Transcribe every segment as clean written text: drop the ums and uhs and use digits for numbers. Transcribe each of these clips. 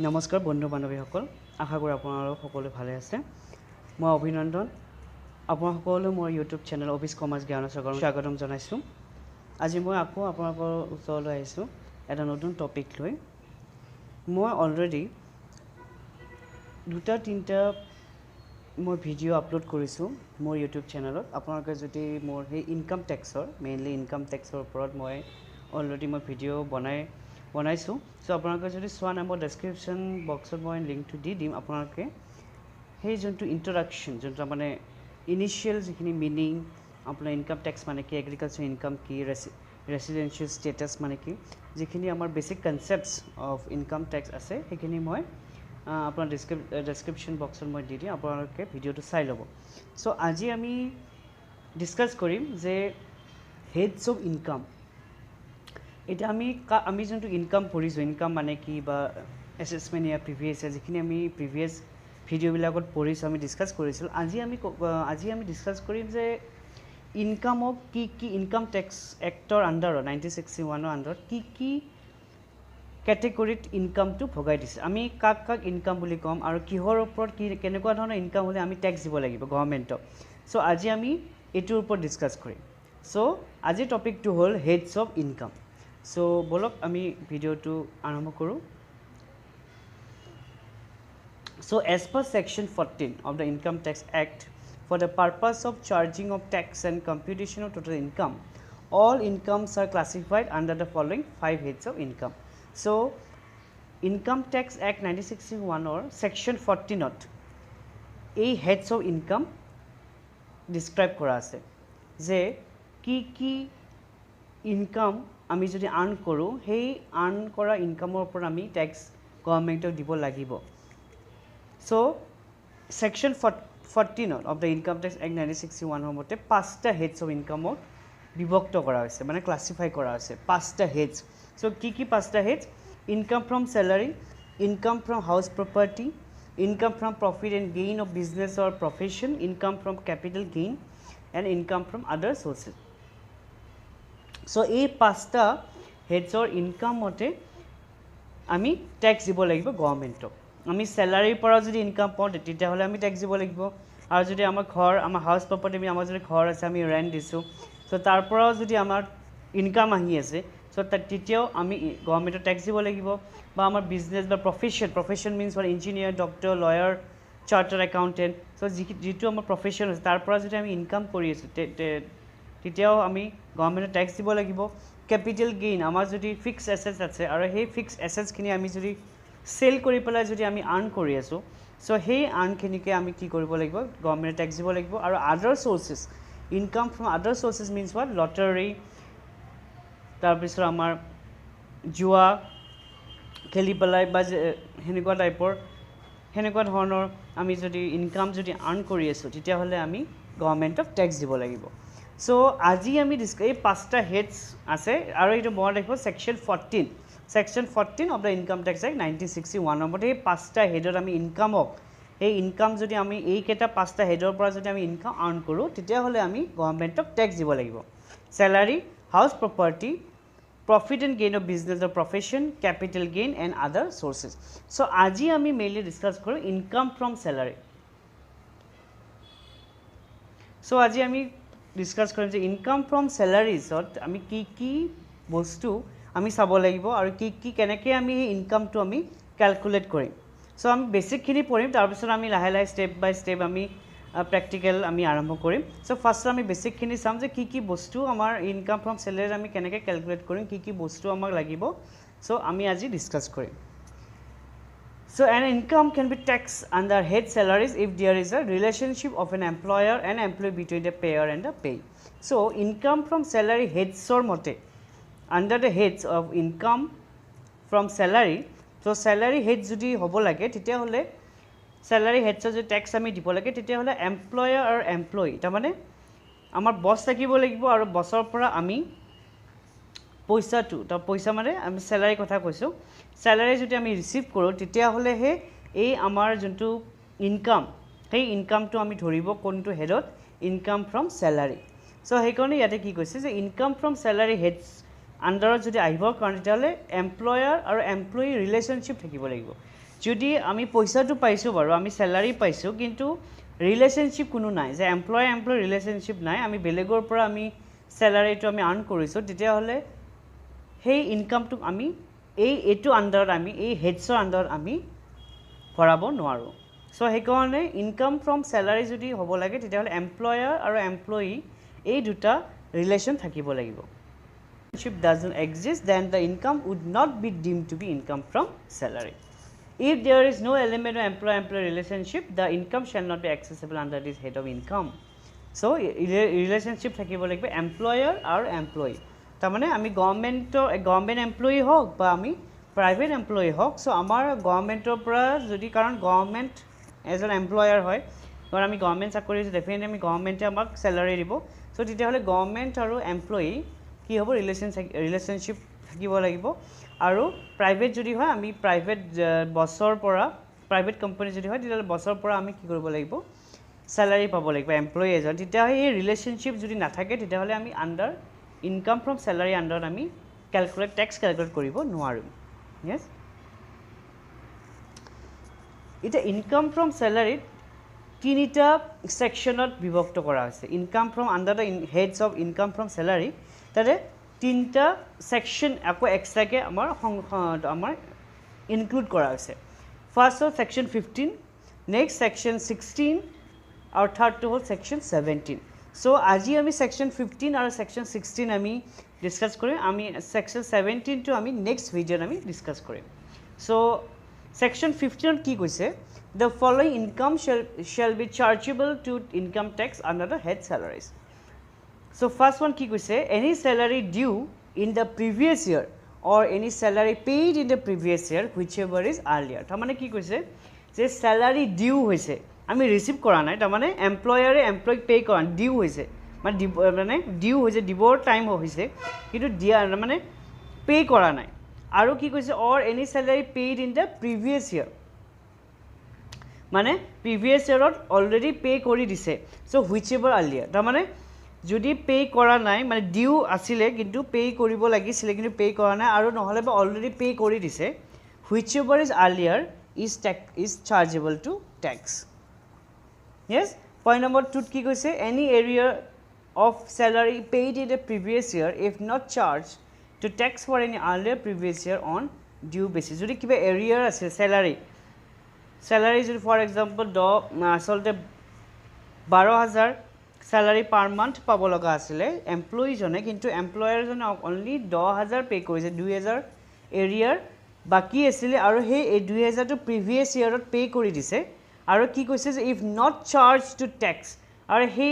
নমস্কাৰ বন্ধু বান্ধৱীসকল আশা কৰোঁ আপোনালোক সকলো ভালে আছে মই অভিনন্দন আপোনালোক সকলো মোৰ ইউটিউব চেনেল অফিচ কমাৰ্চ জ্ঞান সাগৰক স্বাগতম জনাইছোঁ আজি মই আকৌ আপোনালোকৰ ওচৰলৈ আহিছোঁ এটা নতুন টপিক লৈ মই অলৰেডি দুটা তিনিটা মই ভিডিঅ' আপলোড কৰিছোঁ মোৰ ইউটিউব চেনেলত আপোনালোকে যদি মোৰ সেই ইনকাম টেক্সৰ মেইনলি ইনকাম টেক্সৰ ওপৰত মই অলৰেডি মই ভিডিঅ' বনাইছোঁ সো আপোনালোকে যদি চোৱা নাই মই ডেছক্ৰিপশ্যন বক্সত মই লিংকটো দি দিম আপোনালোকে সেই যোনটো ইন্ট্ৰডাকশ্যন যোনটো মানে ইনিচিয়েল যিখিনি মিনিং আপোনাৰ ইনকাম টেক্স মানে কি এগ্ৰিকালচাৰ ইনকাম কি ৰেচিডেঞ্চিয়েল ষ্টেটাছ মানে কি যিখিনি আমাৰ basic concepts of income tax আছে সেইখিনি মই আপোনাৰ ডেছক্ৰিপশ্যন বক্সত মই দি দিম আপোনালোকে ভিডিঅ'টো চাই ল'ব সো আজি আমি ডিছকাছ কৰিম যে হেডছ অফ ইনকাম এটা আমি যোনটো ইনকাম পঢ়িছোঁ ইনকাম মানে কি বা এছেছমেণ্ট ইয়াৰ প্ৰিভিয়াছ যিখিনি আমি প্ৰিভিয়াছ ভিডিঅ'বিলাকত পঢ়িছোঁ আমি ডিছকাছ কৰিছিলোঁ আজি আমি ডিছকাছ কৰিম যে ইনকামক কি ইনকাম টেক্স এক্টৰ আণ্ডাৰত 1961 আণ্ডাৰত কি কেটেগৰীত ইনকামটো ভগাই দিছে আমি কাক ইনকাম বুলি ক'ম আৰু কিহৰ ওপৰত কেনেকুৱা ধৰণৰ ইনকাম হ'লে আমি টেক্স দিব লাগিব গভৰ্ণমেণ্টক সো আজি আমি এইটোৰ ওপৰত ডিছকাছ কৰিম সো আজিৰ টপিকটো হ'ল হেডছ অফ ইনকাম সো বলক আমি ভিডিঅ'টো আৰম্ভ কৰোঁ So as per section 14 of the Income Tax Act, for the purpose of charging of tax and computation of total income, all incomes are classified under the following 5 heads of income. So Income Tax Act 1961 or section 14 ot এই heads of income describe কৰা আছে যে কি income আমি যদি আৰ্ন কৰোঁ সেই আৰ্ন কৰা ইনকামৰ ওপৰত আমি টেক্স গভৰ্ণমেণ্টক দিব লাগিব So section 14 of the Income Tax Act 1961 মতে 5টা heads of income বিভক্ত কৰা হৈছে মানে ক্লাসিফাই কৰা হৈছে 5টা heads so কি 5টা heads income from salary income from house property income from profit and gain of business or profession income from capital gain and income from other sources so এই 5টা heads or income মতে আমি tax দিব লাগিব গভৰ্ণমেণ্টক আমি স্যালাৰিৰ পৰা যদি income পাওঁ তেতিয়াহ'লে আমি ট্যাক্স দিব লাগিব আৰু যদি আমাৰ হাউস প্ৰপাৰ্টি আমাৰ যদি ঘৰ আছে আমি ৰেন্ট দিছোঁ সো তাৰ পৰাও যদি আমাৰ ইনকাম আহি আছে সো তেতিয়াও আমি গভৰ্ণমেণ্টৰ ট্যাক্স দিব লাগিব বা আমাৰ বিজনেছ বা profession means for engineer doctor lawyer chartered accountant so যিটো আমাৰ প্ৰফেশ্যন আছে তাৰ পৰা যদি আমি ইনকাম কৰি আছোঁ তেতিয়াও আমি গভৰ্ণমেণ্টৰ ট্যাক্স দিব লাগিব কেপিটেল গেইন আমাৰ যদি ফিক্স এছেটছ আছে আৰু সেই ফিক্স এছেটছখিনি আমি যদি সেল কৰি পেলাই যদি আমি আৰ্ন কৰি আছোঁ সো সেই আৰ্নখিনিকে আমি কি কৰিব লাগিব গভৰ্ণমেণ্টে ট্যাক্স দিব লাগিব আৰু আদাৰ সোৰ্সেছ ইনকাম ফ্ৰম আদাৰ সোৰ্সেছ মিন্স হোৱাট লটাৰী তাৰপিছত আমাৰ জুৱা খেলি পেলাই বা সেনেকুৱা ধৰণৰ আমি যদি ইনকাম যদি আৰ্ন কৰি আছোঁ তেতিয়াহ'লে আমি গভৰ্ণমেণ্টক ট্যাক্স দিব লাগিব সো আজি আমি এই 5টা হেডছ আছে আৰু এইটো মনত ৰাখিব Section 14 of the Income Tax Act 1961 মতে এই 5টা হেডত আমি ইনকামক এই ইনকাম যদি আমি এই কেটা 5টা হেডৰ পৰা যদি আমি ইনকাম আৰ্ন কৰোঁ তেতিয়াহ'লে আমি গভৰ্ণমেণ্টক ট্যাক্স দিব লাগিব স্যালাৰি হাউস property profit and gain of business or profession capital gain and other sources so আজি আমি মেইনলি ডিসকাস কৰোঁ ইনকাম ফ্ৰম স্যালাৰি so আজি আমি ডিসকাস কৰিম যে ইনকাম ফ্ৰম স্যালাৰিজত আমি কি বস্তু আমি চাব লাগিব আৰু কি কেনেকৈ আমি এই ইনকামটো আমি ক্যালকুলেট কৰিম সো আমি বেসিকখিনি পঢ়িম তাৰ পিছত আমি লাহে স্টেপ বাই স্টেপ আমি প্ৰ্যাকটিক্যাল আমি আৰম্ভ কৰিম সো ফাৰ্স্ট আমি বেসিকখিনি চাম যে কি বস্তু আমাৰ ইনকাম ফ্ৰম স্যালাৰি আমি কেনেকৈ ক্যালকুলেট কৰিম কি বস্তু আমাক লাগিব সো আমি আজি ডিসকাস কৰিম So an income can be taxed under head salaries if there is a relationship of an employer and employee between the payer and the pay. So income from salary heads or mote under the heads of income from salary. So salary heads jodi hobo lage titia hole salary heads jodi tax ami dibo lage titia hole employer or employee ta mane amar boss থাকিব লাগিব আৰু বছৰ পৰা আমি পইচা মানে আমি স্যালাৰি কথা কৈছোঁ স্যালাৰি যদি আমি ৰিসিভ কৰোঁ তেতিয়া হলে হে এই আমাৰ যোনটো ইনকাম সেই ইনকামটো আমি ধৰিব কোনটো হেডত ইনকাম ফ্ৰম স্যালাৰি সো সেইকাৰণে ইয়াতে কি কৈছে যে ইনকাম ফ্ৰম স্যালাৰি হেডছ আণ্ডাৰত যদি আহিবৰ কাৰণে তেতিয়াহ'লে এমপ্লয়াৰ আৰু এমপ্লয়ী ৰিলেশ্যনশ্বিপ থাকিব লাগিব যদি আমি পইচাটো পাইছো বাৰু আমি স্যালাৰি পাইছো কিন্তু ৰিলেশনশিপ কোনো নাই যে এমপ্লয় ৰিলেশনশিপ নাই আমি বেলেগৰ পৰা আমি স্যালাৰিটো আমি আৰ্ন কৰিছো তেতিয়া হলে সেই ইনকামটো আমি এইটো আন্ডাৰত আমি এই হেডছৰ আন্ডাৰত আমি ভৰাব নোৱাৰো সো হেকাৰণে ইনকাম ফ্ৰম স্যালাৰি যদি হ'ব লাগে তেতিয়া হলে এমপ্লয়াৰ আৰু এমপ্লয়ি এই দুটা ৰিলেশন থাকিব লাগিব relationship doesn't exist then the income would not be deemed to be income from salary if there is no element of employer relationship the income shall not be accessible under this head of income so relationship থাকিব লাগিব employer আৰু employee তাৰ মানে আমি government employee হওক বা আমি private employee হওক সো আমাৰ গভৰ্নমেন্টৰ পৰা যদি কাৰণ গভৰ্নমেন্ট এজন এমপ্লয়াৰ হয় কাৰণ আমি গভৰ্নমেন্ট চাকৰি ডেফিনেটলি আমি গভৰ্নমেন্টে আমাক স্যালাৰি দিব সো তেতিয়া হলে গভৰ্নমেন্ট আৰু এমপ্লয়ি কি হ'ব ৰিলেশনশিপ থাকিব লাগিব আৰু প্ৰাইভেট যদি হয় আমি প্ৰাইভেট বছৰ পৰা প্ৰাইভেট কোম্পানী যদি হয় তেতিয়া বছৰ পৰা আমি কি কৰিব লাগিব স্যালাৰি পাব লাগিব এমপ্লয়ি এজন তেতিয়া এই ৰিলেশনশিপ যদি নাথাকে তেতিয়া হলে আমি আন্ডাৰ ইনকাম ফ্ৰম স্যালাৰি আন্ডাৰত আমি ক্যালকুলেট ট্যাক্স ক্যালকুলেট কৰিব নোৱাৰিম yes এটা ইনকাম ফ্ৰম স্যালাৰি তিনিটা সেকশনত বিভক্ত কৰা হৈছে income from under the heads of income from salary তাৰে তিনটা সেকশন আকৌ এক্সট্ৰাকে আমাৰ ইনক্লুড কৰা হৈছে first of section 15 next section 16 আৰু থাৰ্ডটো হ'ল সেকশন 17 সো আজি আমি সেকশন 15 আৰু সেকশন 16 আমি ডিসকাস কৰিম আমি সেকশন 17 টো আমি নেক্সট ভিডিওত আমি ডিসকাস কৰিম সো সেকশন 15 কি কৈছে the following income shall be chargeable to income tax under the head salaries so first one ki koise any salary due in the previous year or any salary paid in the previous year whichever is earlier ta mane ki koise je salary due hoise ami receive kora nai ta mane employer employee pay kora due hoise mane due hoise dibor time hoise kintu dia mane pay kora nai aru ki koise or any salary paid in the previous year মানে previous ইয়ারত already pay কৰি দিছে so হুইচএভাৰ earlier তাৰ মানে যদি pay কৰা নাই মানে ডিউ আছিলে কিন্তু পে কৰিব লাগিছিলে কিন্তু পে কৰা নাই আৰু নহলে বা অলৰেডি পে কৰি দিছে whichever is earlier is chargeable to tax yes point number 2 কি কৈছে any area of salary paid in the previous year if not charged to tax for any earlier previous year on due basis যদি কিবা এরিয়ার আছে salary যদি for example আসলতে 12000 salary per month পাব লগা আছিলে এমপ্লয়ি জনে কিন্তু এমপ্লয়াৰ জনে only 10000 পে কৰিছে 2000 এৰিয়াৰ বাকি আছিল আৰু হে 2000 টো প্ৰিভিয়াস ইয়াৰত পে কৰি দিছে আৰু কি কৈছে যে if not charged to tax আৰু হে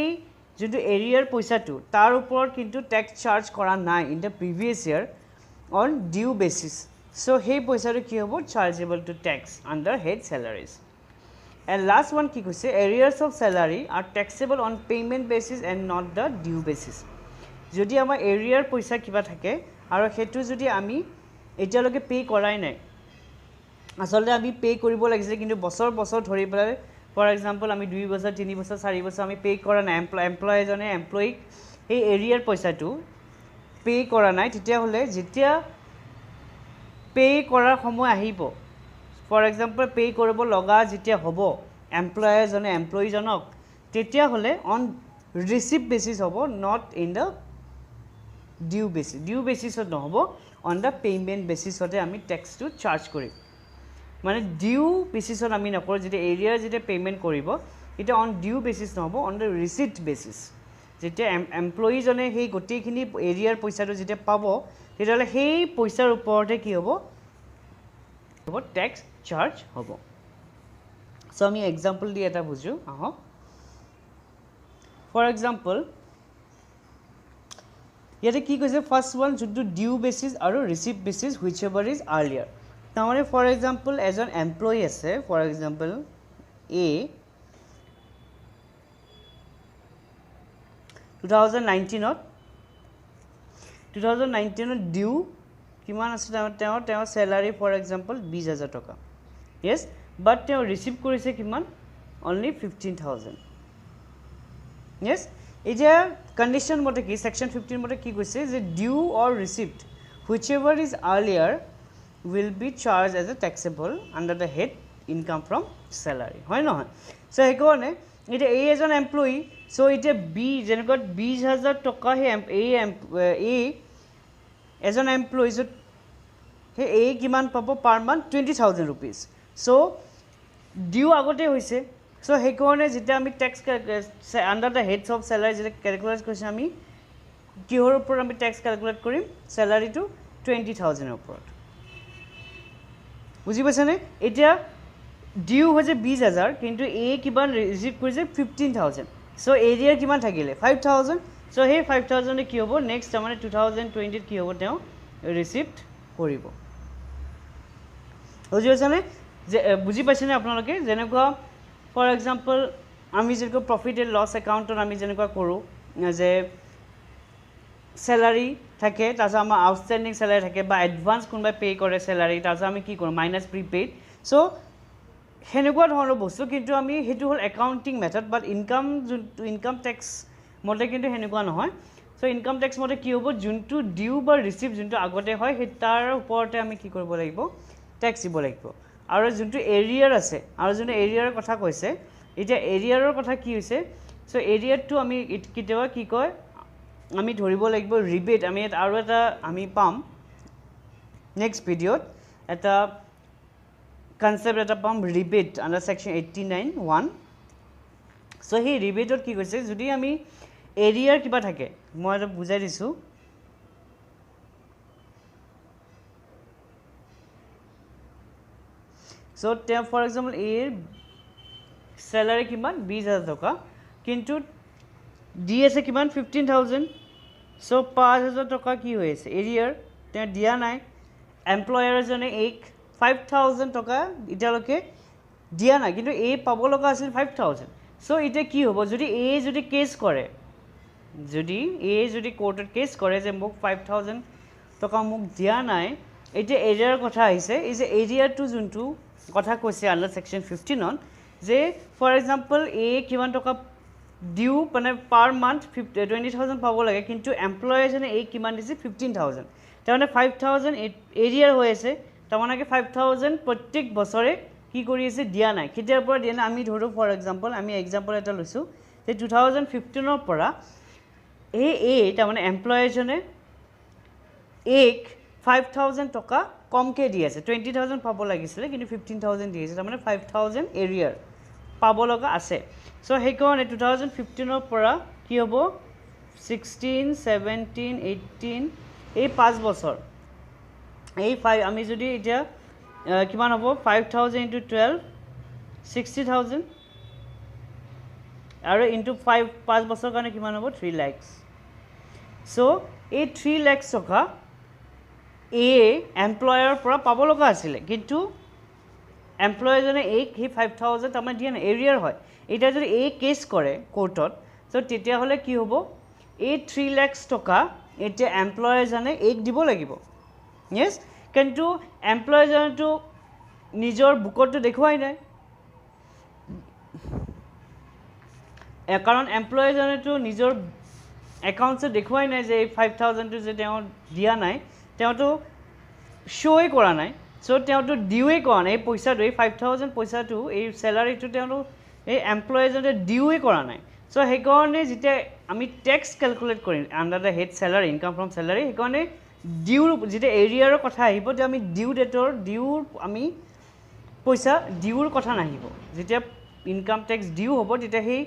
যেটো এৰিয়াৰ পইচাটো তাৰ ওপৰত কিন্তু ট্যাক্স চাৰ্জ কৰা নাই in the previous year on due basis so hey poisaro ki hobo chargeable to tax under head salaries and last one ki koise arrears of salary are taxable on payment basis and not the due basis jodi ama arrear poisa kiba thake aro hetu jodi ami eta loge pay korai nai asole ami pay koribo lagise kintu bosor dhori pala for example ami 2 বছৰ 3 বছৰ 4 বছৰ আমি pay kora nai employee jone employee ei arrear poisa tu pay kora nai titia hole jetia pay কৰাৰ সময় আহিব for example pay কৰিব লগা যেতিয়া হ'ব এমপ্লয়াৰ জনে এমপ্লয়ি জনক তেতিয়া হলে অন ৰিসিভ বেসিস হ'ব নট ইন দা ডিউ বেসিছত নহব অন দা পেমেন্ট বেসিছতে আমি ট্যাক্সটো চাৰ্জ কৰিম মানে ডিউ বেসিছত আমি নকৰ যদি এৰিয়াৰ যেতিয়া পেমেন্ট কৰিব এটা অন ডিউ বেসিস নহব অন দা ৰিসিপ্ট বেসিস যেতিয়া এমপ্লয়ি জনে সেই গটিখিনি এৰিয়াৰ পইচাটো যেতিয়া পাব তেতিয়ালে সেই পইচাৰ ওপৰতে কি হ'ব ট্যাক্স চাৰ্জ হ'ব সো আমি এক্সাম্পল দি এটা বুজো আহক ফৰ এক্সাম্পল ইয়াতে কি কৈছে ফাৰ্স্ট ওয়ান যোনটো ডিউ বেসিস আৰু ৰিসিপ্ট বেসিস হুইচএভাৰ ইজ আৰ্লিয়াৰ তাৰমানে ফৰ এক্সাম্পল এজন এমপ্লয়ি আছে ফৰ এক্সাম্পল এ 2019 ডিউ কিমান আছে তেওঁ স্যালাৰি ফৰ এক্সাম্পল 20000 টকা yes but তেওঁ ৰিসিভ কৰিছে কিমান only 15000 yes এতিয়া কন্ডিশন মতে কি সেকশন 15 মতে কি কৈছে যে due or receipt whichever is earlier will be charged as a taxable under the head income from salary হয় নহয় সো হেকনে এটা এই এজন এমপ্লয়ি সো এটা বি যেনেকৈ 20000 টকা হে এই এজন এমপ্লয়ি সো হে এই কিমান পাব per month 20000 rupees so due আগতে হৈছে সো হেকনে যেটা আমি tax under the heads of salary যেটা ক্যালকুলেট কৰিছে আমি কিহৰ ওপৰত আমি ট্যাক্স ক্যালকুলেট কৰিম স্যালাৰি টু 20000 এৰ ওপৰত বুঝি পাইছানে এতিয়া ডিউ হৈছে 20000 কিন্তু এ কিমান ৰিসিভ কৰিছে 15000 সো এৰিয়াৰ কিমান থাকিলে 5000 সো হে 5000 এ কি হ'ব নেক্সট মানে 2020 কি হ'ব তেও ৰিসিভ কৰিব বুজি পাইছানে যে বুজি পাইছানে আপোনালোকে যেনেকুৱা ফৰ এক্সাম্পল আমি যেনেকৈ প্ৰফিট এণ্ড লছ একাউণ্টত আমি যেনেকুৱা কৰোঁ যে স্যালাৰি থাকে তাজা আমাৰ আউটস্ট্যান্ডিং স্যালাৰি থাকে বা অ্যাডভান্স কোনবাই পে কৰে স্যালাৰি তাজা আমি কি কৰোঁ মাইনাস প্ৰিপেইড সো হেনেকুৱা ধৰণৰ বস্তু কিন্তু আমি হেতু হল একাউন্টিং মেথড বাট ইনকাম ট্যাক্স মতে কিন্তু হেনেকুৱা নহয় সো ইনকাম ট্যাক্স মতে কি হ'ব যোনটো ডিউ বা ৰিসিভ যোনটো আগতে হয় হে তাৰ ওপৰতে আমি কি কৰিব লাগিব ট্যাক্স দিব লাগিব আৰু যোনটো এৰিয়াৰ আছে আৰু যোনটো এৰিয়াৰ কথা কৈছে এটা এৰিয়াৰৰ কথা কি হৈছে সো এৰিয়াৰটো আমি কিতেবা কি কয় আমি ধৰিব লাগিব ৰিবেট আমি আৰু এটা আমি পাম নেক্সট ভিডিওত এটা কনসেপ্ট এটা পাম rebate under section 89(1) so hey রিবেটত কি কৈছে যদি আমি এৰিয়াৰ কিবা থাকে মই এটা বুজাই দিছো সো তে ফৰ এক্সাম্পল এৰ স্যালারি কিমান 20000 টকা কিন্তু ডি আছে কিমান 15000 সো 5000 টকা কি হয়েছে এরিয়ার তে দিয়া নাই এমপ্লয়ার জনে এক 5000 টাকা ইটালকে দিয়া নাই কিন্তু এই পাব লগা আছিল 5000 সো এটা কি হ'ব যদি এই যদি কেস করে যদি এই যদি কোর্টত কেস করে যে মোক 5000 টাকা মোক দিয়া নাই এটা এরিয়ার কথা আইছে এই যে এরিয়ার টু জুনটু কথা কৈছে আন্ডার সেকশন 15 অন যে ফর এক্সাম্পল এ কিমান টাকা ডিউ মানে পার মান্থ 20000 পাব লাগে কিন্তু এমপ্লয়ার জনে এই কিমান দিছে 15000 তার মানে 5000 এরিয়ার হয়েছে তার মানে 5000 প্রত্যেক বছরে কি কৰি আছে দিয়া নাই কেতিয়াৰ পৰা দিয়া নাই আমি ধৰো ফৰ এক্সাম্পল আমি এক্সাম্পল এটা লৈছো যে 2015 ৰ পৰা এই তার মানে এমপ্লয়ার জনে এক 5000 টাকা কমকে দি আছে 20000 পাব লাগিছিল কিন্তু 15000 দি আছে তার মানে 5000 এরিয়ার পাব লগা আছে সো হেকনে 2015 ৰ পৰা কি হ'ব 16 17 18 এই 5 বছৰ এই 5 আমি যদি এটা কিমান হ'ব 5000 into 12 60000 আৰু into 5 বছৰ কাৰণে কিমান হ'ব 3 লাখ সো এই 3 লাখ টকা এ এমপ্লয়াৰ পৰা পাব লগা আছিল কিন্তু এমপ্লয়াৰ জনে এই 5000 আমাৰ দিয়া নাই এৰিয়াৰ হয় এটা যদি এই কেস কৰে কোর্টত সো তেতিয়া হলে কি হ'ব এই 3 লাখ টকা এটা এমপ্লয়াৰ জনে এক দিব লাগিব yes কিন্তু এমপ্লয়াৰ জনেটো নিজৰ বুকটো দেখুৱাই নাই কাৰণ এমপ্লয়াৰ জনেটো নিজৰ একাউন্টে দেখুৱাই নাই যে 5000 টো যে তেওঁ দিয়া নাই তেওঁটো শোই কৰা নাই সো তেওঁটো ডিউই কৰা নাই পইচাটো 5000 পইচাটো এই স্যালাৰিটো তেওঁটো এই এমপ্লয়াৰ জনে ডিউই কৰা নাই সো হেকনে যেতিয়া আমি ট্যাক্স ক্যালকুলেট কৰিম under the head salary income from salary হেকনে ডিউ যেতিয়া এৰিয়াৰৰ কথা আহিব যে আমি ডিউ ডেটৰ ডিউৰ আমি পইচা ডিউৰ কথা নাহিব যেতিয়া ইনকাম ট্যাক্স ডিউ হ'ব তেতিয়া সেই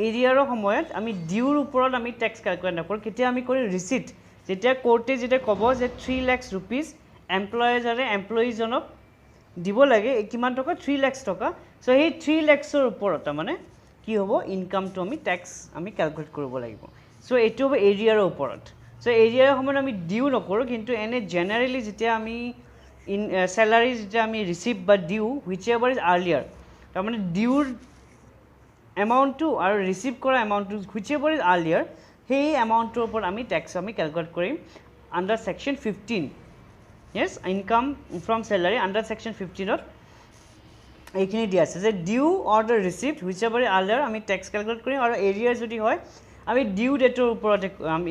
এৰিয়াৰৰ সময়ত আমি ডিউৰ ওপৰত আমি ট্যাক্স ক্যালকুলেট নকৰো কেতিয়া আমি কৰি ৰিসিট যেতিয়া কোৰ্টে যেতিয়া কব যে 3 লাখ रुपीस এমপ্লয়াৰ জনে এমপ্লয়ি জনক দিব লাগে কিমান টকা 3 লাখ টকা সো এই 3 লাখৰ ওপৰত মানে কি হ'ব ইনকামটো আমি ট্যাক্স আমি ক্যালকুলেট কৰিব লাগিব সো এটো হ'ব এৰিয়াৰ ওপৰত সো এৰিয়াৰ সময়ত আমি ডিউ নকৰো কিন্তু এনে জেনাৰেলি যেতিয়া আমি ইন স্যালারি যেতিয়া আমি রিসিভ বা due whichever is earlier তার মানে ডিউর এমাউন্টটো আর রিসিভ করা এমাউন্টটো হুইচ এভার ইজ আর্লিয়ার সেই এমাউন্টটোৰ ওপৰত আমি ট্যাক্স আমি ক্যালকুলেট কৰিম under section 15 yes income from salary under section 15 ত এইখিনি দিয়া আছে যে due or the received whichever earlier আমি ট্যাক্স ক্যালকুলেট কৰিম আৰু এৰিয়াৰ যদি হয় আমি ডিউ ডেটৰ ওপৰতে আমি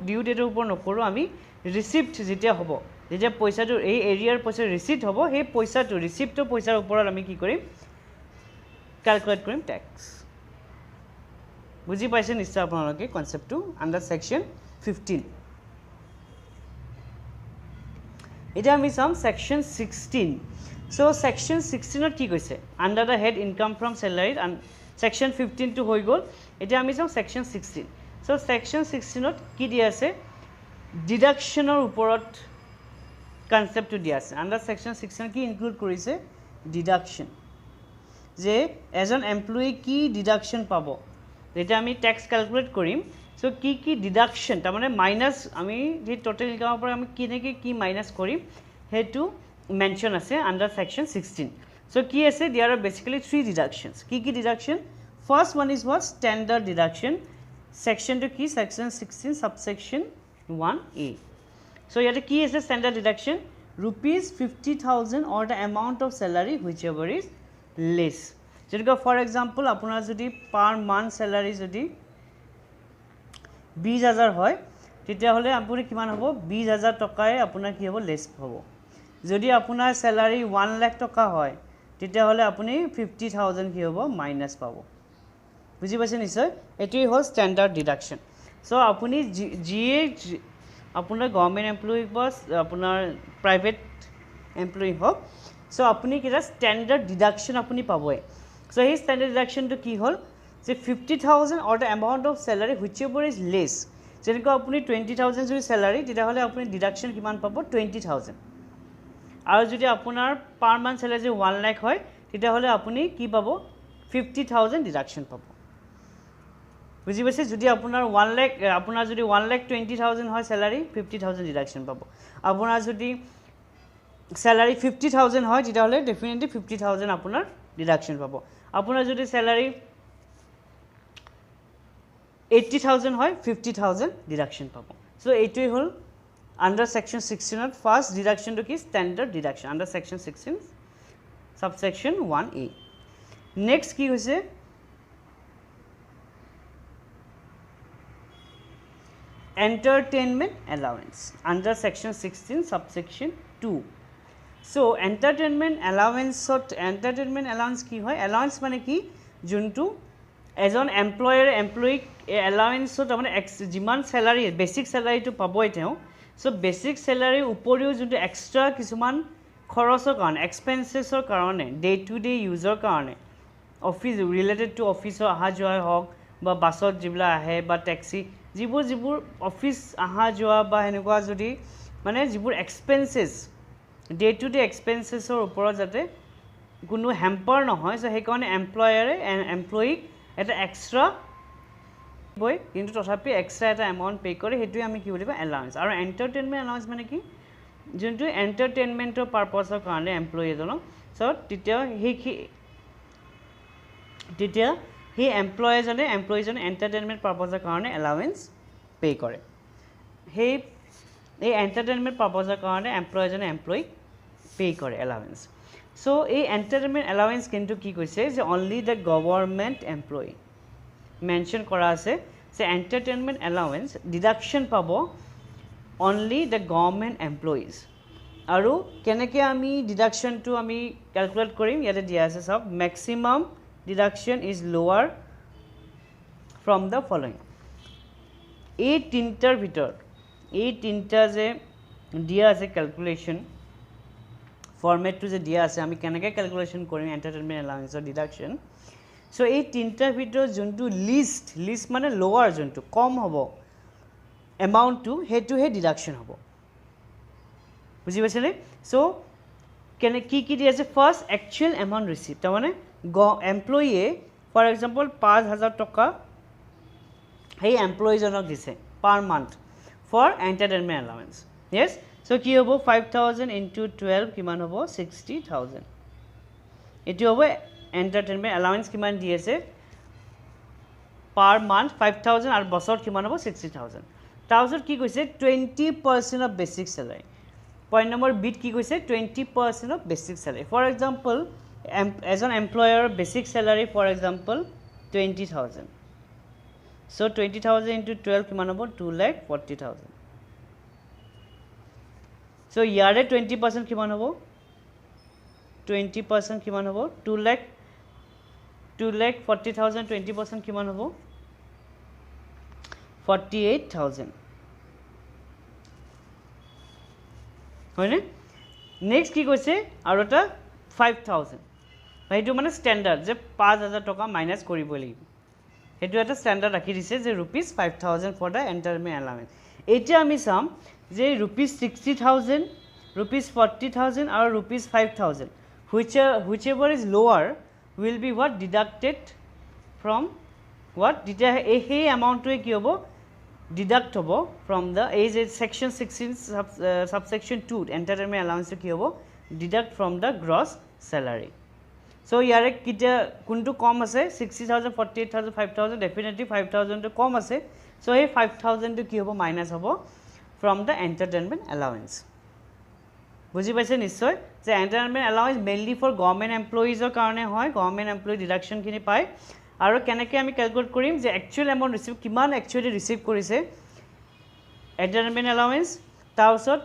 ডিউ ডেটৰ ওপৰত নকৰোঁ আমি ৰিচিপ্ট যেতিয়া হ'ব যেতিয়া পইচাটো এই এৰিয়াৰ পইচা ৰিচিপ্ট হ'ব সেই পইচাটো ৰিচিপ্টৰ পইচাৰ ওপৰত আমি কি কৰিম ক্যালকুলেট কৰিম ট্যাক্স বুজি পাইছে নিশ্চয় আপোনালোকে কনসেপ্টটো আন্ডাৰ সেকশন 15 এটা আমি চাম সেকশন 16 সো সেকশন 16 ত কি কৈছে under da head income from স্যালাৰি and section 15 টো হৈ গ'ল এটা আমি চাম সেকশন 16 সো সেকশন 16 ত কি দিয়া আছে ডিডাকশনৰ ওপৰত কনসেপ্টটো দিয়া আছে আন্ডাৰ সেকশন 16 কি ইনক্লুড কৰিছে ডিডাকশন যে এজন এমপ্লয়ি কি ডিডাকশন পাব যেটা আমি ট্যাক্স ক্যালকুলেট কৰিম সো কি ডিডাকশন তাৰ মানে মাইনাস আমি যে টোটাল ইনকামৰ পৰা আমি কিনেকে কি মাইনাস কৰিম হেতু মেনশন আছে আন্ডাৰ সেকশন 16 সো কি আছে দেয়াৰ আৰ বেসিক্যালি 3 ডিডাকশনস কি deduction first one is what standard deduction section two কি সেকশন 16 সাবসেকশন 1a সো ইয়াতে কি আছে standard deduction rupees 50,000 or the amount of salary whichever is less যেনেকৈ ফৰ এক্সাম্পল আপোনাৰ যদি পাৰ মান্থ স্যালাৰি যদি 20000 হয় তেতিয়া হলে আপুনি কিমান হ'ব 20000 টকাই আপোনাৰ কি হ'ব লেছ হ'ব যদি আপোনাৰ স্যালাৰি 1 লাখ টকা হয় তেতিয়া হলে আপুনি 50000 কি হ'ব মাইনাস পাব বুজি পাইছে নিশ্চয় এটোই হ'ল স্ট্যান্ডার্ড ডিডাকশন সো আপুনি জিএ আপোনাৰ গভৰ্নমেন্ট এমপ্লয়ি বস আপোনাৰ প্ৰাইভেট এমপ্লয়ি হওক সো আপুনি কিটা স্ট্যান্ডার্ড ডিডাকশন আপুনি পাবই সো এই স্ট্যান্ডার্ড ডিডাকশন তো কি হল যে 50000 or the amount of salary whichever is less যেনেকৈ আপুনি 20000 যদি স্যালাৰি তেতিয়া হলে আপুনি ডিডাকশন কিমান পাব 20000 আৰু যদি আপোনাৰ পাৰ মান্থ স্যালাৰি 1 লাখ হয় তেতিয়া হলে আপুনি কি পাব 50000 ডিডাকশন পাব বুজি পাইছে যদি আপোনাৰ 1 লাখ আপোনাৰ যদি 1,20,000 হয় স্যালাৰি 50000 ডিডাকশন পাব আপোনাৰ যদি স্যালাৰি 50000 হয় তেতিয়া হলে ডেফিনেটলি 50000 আপোনাৰ ডিডাকশন পাব আপোনাৰ যদি স্যালাৰি 80,000 হয় 50,000 ডিডাকশন পাব সো এইটোই হল আন্ডার সেকশন 16 ত ফার্স্ট ডিডাকশন টু কি standard deduction under section 16 subsection 1a next কি হৈছে entertainment allowance under section 16 subsection 2 so entertainment allowance কি হয় allowance মানে কি যোনটো এজন এমপ্লয়ি allowance তাৰ মানে জিমান স্যালাৰি বেসিক স্যালাৰিটো পাবই তেও সো বেসিক স্যালাৰি উপৰিও যোনটো এক্সট্ৰা কিছুমান খৰচৰ কাৰণে এক্সপেন্সেছৰ কাৰণে ডে টু ডে ইউজৰ কাৰণে অফিস ৰিলেটেড টু অফিসৰ আহা যোৱা হওক বা বাছত যিবলা আহে বা ট্যাক্সি যিবোৰ অফিস আহা যোৱা বা হেনেকুৱা যদি মানে যিবোৰ এক্সপেন্সেছ ডে টু ডে এক্সপেন্সেছৰ ওপৰত যাতে কোনো হ্যাম্পাৰ নহয় সো সেই কাৰণে এমপ্লয়িক এটা এক্সট্ৰা বই কিন্তু তথাপি এক্সট্ৰা এটা এমাউন্ট পে কৰে হেতুই আমি কি বলিব এলাউন্স আৰু এন্টাৰটেইনমেন্ট এলাউন্স মানে কি যোনটো এন্টাৰটেইনমেন্টৰ পাৰপাসৰ কাৰণে এমপ্লয়ি এজনক সো তেতিয়া হি এমপ্লয়িজনে এন্টাৰটেইনমেন্ট পাৰপাসৰ কাৰণে এলাউন্স পে কৰে এই এন্টাৰটেইনমেন্ট পাৰপাসৰ কাৰণে এমপ্লয়ি পে কৰে এলাউন্স সো এই এন্টাৰটেইনমেন্ট এলাউন্স কিন্তু কি কৈছে যে only the government employee mention কৰা আছে যে এন্টাৰটেইনমেন্ট এলাউন্স ডিডাকশন পাব অনলি দ্য গভৰ্নমেন্ট এমপ্লয়িজ আৰু কেনেকৈ আমি ডিডাকশনটো আমি ক্যালকুলেট কৰিম ইয়াতে দিয়া আছে সব maximum deduction is lower from the following এই তিনটাৰ ভিতৰত এই তিনটা যে দিয়া আছে ক্যালকুলেশন ফৰম্যাটটো যে দিয়া আছে আমি কেনেকৈ ক্যালকুলেশন কৰিম এন্টাৰটেইনমেন্ট এলাউন্সৰ ডিডাকশন সো এই তিনটাৰ ভিতৰত যোনটো লিস্ট মানে লোৱাৰ যোনটো কম হ'ব এমাউন্টটো হেতুহে ডিডাকশন হ'ব বুজি পাইছেনে সো কি দিয়া আছে ফার্স্ট অ্যাকচুয়াল এমাউন্ট রিসিভ তাৰ মানে এমপ্লয়িয়ে ফৰ এক্সাম্পল 5000 টকা সেই এমপ্লয়িজনক দিছে per month for entertainment allowance yes so কি হ'ব 5000 into 12 কিমান হ'ব 60000 এটি হ'ব এন্টাৰটেইনমেন্ট এলাউন্স কিমান দি আছে পাৰ মান্থ 5000 আৰু বছৰত কিমান হ'ব 60000 তাৰপিছত কি কৈছে 20% of basic salary point number বিট কি কৈছে 20% of basic salary for example এজন employer basic salary for example 20000 So 20,000 into 12 কিমান হ'ব 2,40,000 so ইয়াৰে 20% কিমান হ'ব 20% কিমান হ'ব 2,40,000 20% কিমান হ'ব 48,000 হয়নে নেক্সট কি কৈছে আৰু এটা 5,000 সেইটো মানে স্ট্যান্ডাৰ্ড যে 5,000 টকা মাইনাস কৰিব লাগিব সেইটো এটা স্ট্যান্ডাৰ্ড ৰাখি দিছে যে ₹5,000 ফৰ দা এন্টাৰমেন্ট এলাউন্স এতিয়া আমি চাম যে ₹60,000 ₹40,000 আৰু ₹5,000 whichever is lower will be what deducted from what তেতিয়া এই এমাউন্টটোৱে কি হ'ব deduct hobo from the age section 16 subsection 2 entertainment allowance ki hobo deduct from the gross salary so yare kitia kuntu kom ase 60,000 48,000 5,000 definitely 5,000 to kom ase so ei 5,000 to ki hobo minus hobo from the entertainment allowance বুজি পাইছে নিশ্চয় যে entertainment allowance mainly for government employees or karone hoy government employee deduction kini pai আৰু কেনেকৈ আমি calculate কৰিম যে actual amount receive কিমান একচুয়ালি ৰিসিভ কৰিছে এন্টাৰমেন্ট এলাউন্স তাৰছত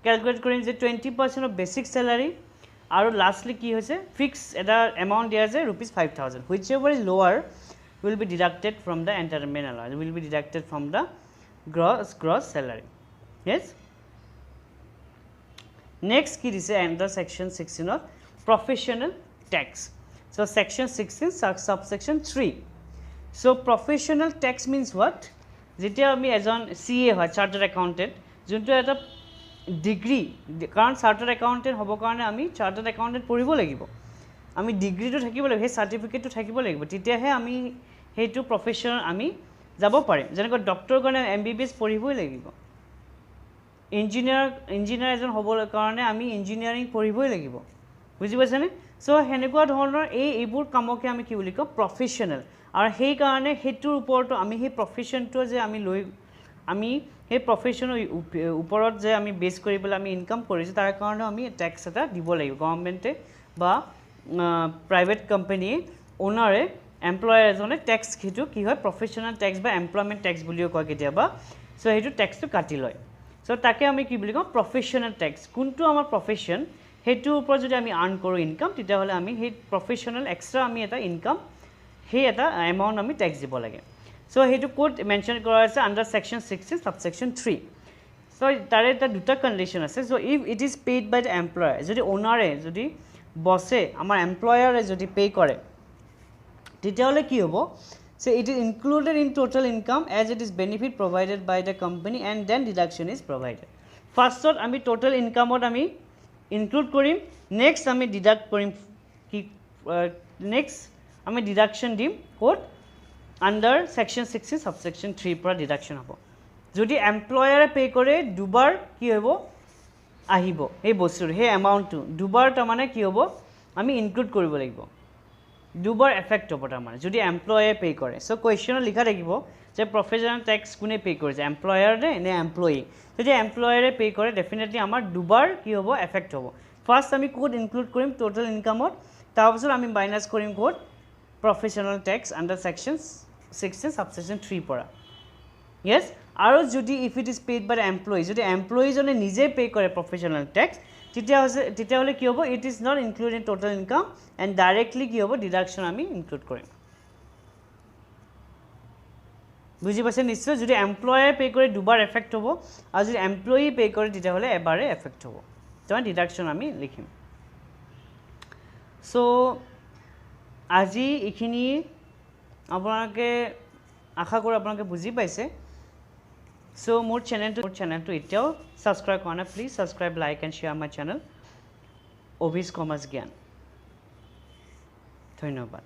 ক্যালকুলেট কৰিম যে 20% অফ বেসিক স্যালাৰি আৰু লাষ্টলি কি হৈছে ফিক্স এটা এমাউন্ট দিয়া আছে ₹5,000 whichever is lower will be deducted from the entertainment allowance will be deducted from the gross salary yes next কি দিছে under section 16 of professional tax so section 16 subsection 3 so professional tax means what যেতিয়া আমি এজন CA হয় chartered accountant যোনটো এটা degree কাৰণ chartered accountant হ'ব কাৰণে আমি চাৰ্টাৰ্ড একাউন্টেন্ট পঢ়িব লাগিব আমি ডিগ্ৰীটো থাকিব লাগিব হে সাৰ্টিফিকেটটো থাকিব লাগিব তেতিয়াহে আমি হেতু প্ৰফেশনাল আমি যাব পাৰিম যেনেকৈ ডক্টৰ কাৰণে MBBS পঢ়িবই লাগিব ইঞ্জিনিয়াৰ এজন হ'বৰ কাৰণে আমি ইঞ্জিনিয়াৰিং পঢ়িবই লাগিব বুজি পাইছানে সো হেনেকুৱা ধৰণৰ এইবোৰ কামকে আমি কি বুলি কওঁ প্ৰফেশনাল আৰু সেই কাৰণে হেতুৰ ওপৰত আমি সেই প্ৰফেশনটো যে আমি লৈ আমি সেই প্ৰফেশনৰ ওপৰত যে আমি বেস কৰি পেলাই আমি ইনকাম কৰিছো তাৰ কাৰণে আমি ট্যাক্স এটা দিব লাগিব গভৰ্নমেন্টে বা প্ৰাইভেট কোম্পানী ওনাৰে এমপ্লয়াৰ এজনে ট্যাক্স হেতু কি হয় প্ৰফেশনাল ট্যাক্স বা এমপ্লয়মেন্ট ট্যাক্স বুলিও কয় কেতিয়াবা সো হেতু ট্যাক্সটো কাটি লয় সো তাকে আমি কি বুলি কওঁ প্ৰফেশনাল ট্যাক্স কোনটো আমাৰ প্ৰফেশন হেতুৰ ওপৰত যদি আমি আৰ্ন কৰো ইনকাম তেতিয়া হলে আমি সেই প্ৰফেশনাল এক্সট্ৰা আমি এটা ইনকাম হে এটা এমাউন্ট আমি ট্যাক্স দিব লাগে সো হেতু কোড মেনশন কৰা আছে আন্ডাৰ সেকশন 16 সাবসেকশন 3 সো তাৰে এটা দুটা কন্ডিশন আছে so if it is paid by the employer যদি ওনাৰে যদি বসে আমাৰ এমপ্লয়াৰে যদি পে কৰে তেতিয়া হলে কি হ'ব so it is included in total income as it is benefit provided by the company and then deduction is provided first আমি total income ot আমি include কৰিম next আমি deduct কৰিম কি next আমি ডিডাকশন দিম কোড আন্ডাৰ সেকশন 16 সাবসেকশন 3 পৰা deduction হ'ব যদি এমপ্লয়াৰে পে কৰে দুবাৰ কি হ'ব আহিব এই বস্তুৰ হে এমাউন্টটো দুবাৰ তাৰ মানে কি হ'ব আমি ইনক্লুড কৰিব লাগিব দুবাৰ এফেক্ট হ'ব তাৰ মানে যদি এমপ্লয়াৰে পে কৰে সো কোৱেশ্চনত লিখা থাকিব যে প্ৰফেশনাল ট্যাক্স কোনে পে কৰিছে এমপ্লয়াৰ নে এমপ্লয়ি যদি এমপ্লয়াৰে পে কৰে ডেফিনেটলি আমাৰ দুবাৰ কি হ'ব এফেক্ট হ'ব ফাৰ্স্ট আমি কোড ইনক্লুড কৰিম টোটাল ইনকামত তাৰপিছত আমি মাইনাস কৰিম code professional tax under section 16 subsection 3 পড়া yes আৰু যদি if it is paid by the employee যদি employee জনে নিজে পে কৰে professional tax তেতিয়া হলে কি হ'ব it is not included in total income and directly কি হ'ব deduction আমি include কৰিম বুজি পাইছে নিশ্চয় যদি employer পে কৰে দুবাৰ এফেক্ট হ'ব আৰু যদি employee পে কৰে তেতিয়া হলে এবাৰে এফেক্ট হ'ব তো deduction আমি লিখিম so আজি ইখিনি আপোনালোকে আশা কৰো আপোনালোকে বুজি পাইছে সো মোৰ চেনেলটো এতিয়াও সাবস্ক্ৰাইব কৰা না please subscribe like and share my channel Abhij commerce Gyan ধন্যবাদ